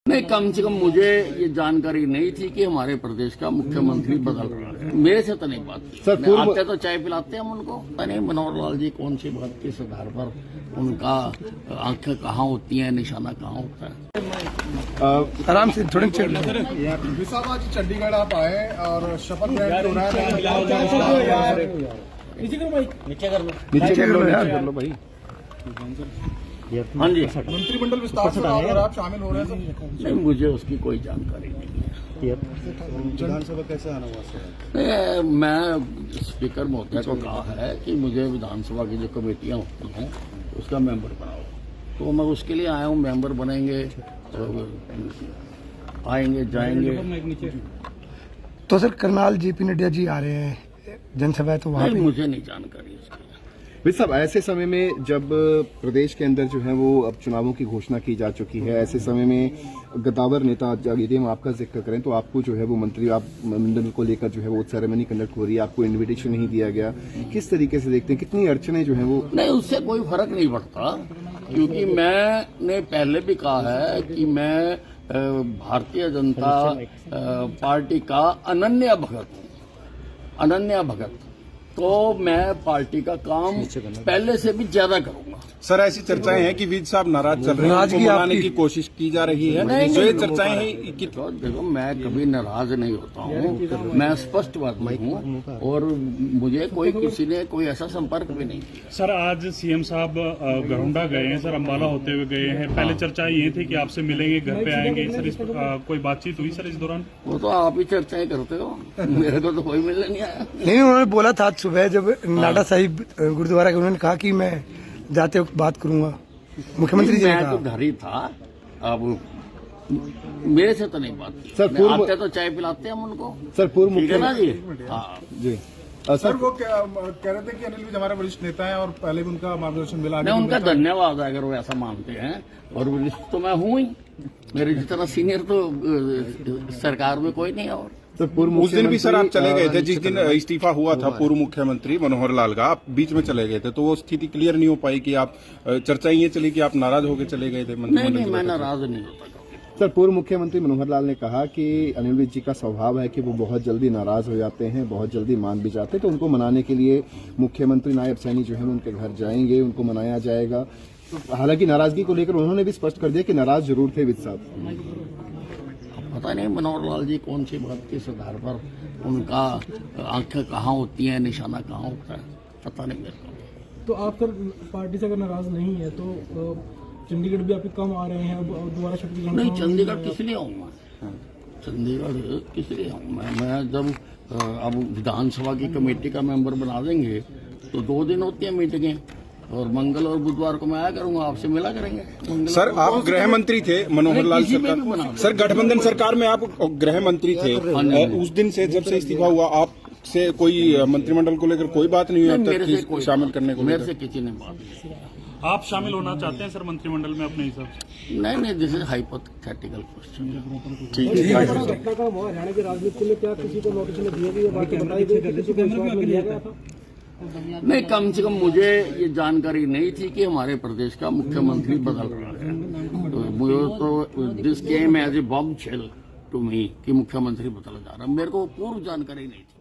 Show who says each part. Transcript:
Speaker 1: नहीं, कम से कम मुझे ये जानकारी नहीं थी कि हमारे प्रदेश का मुख्यमंत्री बदल रहा है। मेरे से तो नहीं बात की। सर आते तो चाय पिलाते हम उनको, पता नहीं मनोहर लाल जी कौन सी बात किस आधार पर उनका आंखें कहाँ होती हैं, निशाना कहाँ होता है।
Speaker 2: आराम से थोड़ी
Speaker 3: साहब आज चंडीगढ़ आप आए और शपथ ग्रहण हो रहा है।
Speaker 2: नीचे कर लो भाई।
Speaker 1: हाँ जी,
Speaker 3: मंत्रिमंडल विस्तार से और आप शामिल हो रहे हैं।
Speaker 1: नहीं, मुझे उसकी कोई जानकारी नहीं है।
Speaker 3: विधानसभा कैसे आना हुआ?
Speaker 1: मैं स्पीकर महोदय को कहा है कि मुझे विधानसभा की जो कमेटियां होती हैं उसका मेंबर बनाओ, तो मैं उसके लिए आया हूँ। मेंबर बनेंगे तो आएंगे जाएंगे।
Speaker 2: तो सर करनाल जेपी नड्डा जी आ रहे हैं जनसभा है, तो वहाँ
Speaker 1: नहीं, मुझे नहीं जानकारी इसकी।
Speaker 4: विद साहब, ऐसे समय में जब प्रदेश के अंदर जो है वो अब चुनावों की घोषणा की जा चुकी है, ऐसे समय में गद्दावर नेता, यदि हम आपका जिक्र करें तो आपको जो है वो मंत्री आप मंडल को लेकर जो है वो सेरेमनी कंडक्ट हो रही है, आपको इनविटेशन नहीं दिया गया, किस तरीके से देखते हैं, कितनी अड़चने जो है वो?
Speaker 1: नहीं, उससे कोई फर्क नहीं पड़ता, क्योंकि मैंने पहले भी कहा है कि मैं भारतीय जनता पार्टी का अनन्य भगत हूँ। अनन्य भगत तो मैं पार्टी का काम पहले से भी ज्यादा करूंगा।
Speaker 3: सर, ऐसी चर्चाएं हैं कि विद साहब नाराज चल रहे हैं, उनको मनाने की कोशिश की जा रही है। जो ये चर्चाएं हैं कि
Speaker 1: देखो, मैं कभी नाराज नहीं होता हूँ, मैं स्पष्टवादी हूँ और मुझे कोई किसी ने कोई ऐसा संपर्क भी नहीं किया।
Speaker 5: सर, आज सीएम साहब गरुंडा गए हैं, सर अम्बाला होते हुए गए हैं। पहले चर्चा ये थी कि आपसे मिलेंगे, घर पे आएंगे। सर इस कोई बातचीत हुई सर इस दौरान?
Speaker 1: वो तो आप ही चर्चाएं करते हो, मेरे को तो कोई मिलने नहीं आया।
Speaker 2: नहीं, उन्होंने बोला था आज सुबह जब नाडा साहिब गुरुद्वारा के, उन्होंने कहा कि मैं जाते वक्त बात करूंगा मुख्यमंत्री जी ने कहा।
Speaker 1: मैं तो घर ही था, अब मेरे से तो नहीं बात की।
Speaker 4: सर,
Speaker 1: आते तो चाय पिलाते हम उनको।
Speaker 4: सर पूर्व
Speaker 1: ठीक है ना जी?
Speaker 4: मुख्यमंत्री
Speaker 1: हाँ
Speaker 4: जी।
Speaker 3: सर वो कह रहे थे कि अनिल विज हमारे वरिष्ठ नेता है और पहले भी उनका मार्गदर्शन मिला।
Speaker 1: मैं उनका धन्यवाद है अगर वो ऐसा मानते हैं, और वरिष्ठ तो मैं हूँ ही, मेरे जितना सीनियर तो सरकार में कोई नहीं है। और
Speaker 4: सर पूर्व
Speaker 3: उस दिन भी सर आप चले गए थे, जिस दिन इस्तीफा हुआ था पूर्व मुख्यमंत्री मनोहर लाल का, आप बीच में चले गए थे, तो वो स्थिति क्लियर नहीं हो पाई कि आप चर्चाएं ये चली कि आप नाराज होकर चले गए थे।
Speaker 1: नहीं, मैं नाराज नहीं होता।
Speaker 4: सर, पूर्व मुख्यमंत्री मनोहर लाल ने कहा कि अनिल विज जी का स्वभाव है कि वो बहुत जल्दी नाराज हो जाते हैं, बहुत जल्दी मान भी जाते हैं, तो उनको मनाने के लिए मुख्यमंत्री नायब सैनी जो है उनके घर जाएंगे, उनको मनाया जाएगा। हालांकि नाराजगी को लेकर उन्होंने भी स्पष्ट कर दिया कि नाराज जरूर थे विज साहब।
Speaker 1: पता नहीं मनोहर लाल जी कौन सी बात किस आधार पर उनका आंखें कहाँ होती हैं, निशाना कहाँ होता है, पता नहीं मेरे को।
Speaker 6: तो आप सर पार्टी से अगर नाराज नहीं है तो चंडीगढ़ भी आपके कम आ रहे हैं, अब दोबारा शपथ ग्रहण?
Speaker 1: नहीं, चंडीगढ़ किस लिए आऊँ मैं? चंडीगढ़ किस लिए आऊँ मैं जब अब विधानसभा की कमेटी का मेंबर बना देंगे तो 2 दिन होती है मीटिंगें, और मंगल और बुधवार को मैं आया करूंगा, आपसे मिला करेंगे।
Speaker 3: सर, आप गृह मंत्री थे मनोहर लाल सरकार, सर गठबंधन सरकार में आप गृह मंत्री थे। उस दिन से जब से इस्तीफा हुआ, आप से कोई मंत्रिमंडल को लेकर कोई बात नहीं हुई अब तक शामिल करने को?
Speaker 1: मेरे से किसी ने बात नहीं।
Speaker 5: आप शामिल होना चाहते हैं सर मंत्रिमंडल में अपने हिसाब से?
Speaker 1: नहीं, this is hypothetical question.
Speaker 6: Haryana की राजनीति के लिए क्या किसी को नोटिस दिया गया, बाकी बताई गई किसी को विश्वास में लिया गया था?
Speaker 1: नहीं, कम से कम मुझे ये जानकारी नहीं थी कि हमारे प्रदेश का मुख्यमंत्री बदल रहा है। तो मुझे तो this came as a bombshell to me कि मुख्यमंत्री बदला जा रहा है, मेरे को पूर्व जानकारी नहीं थी।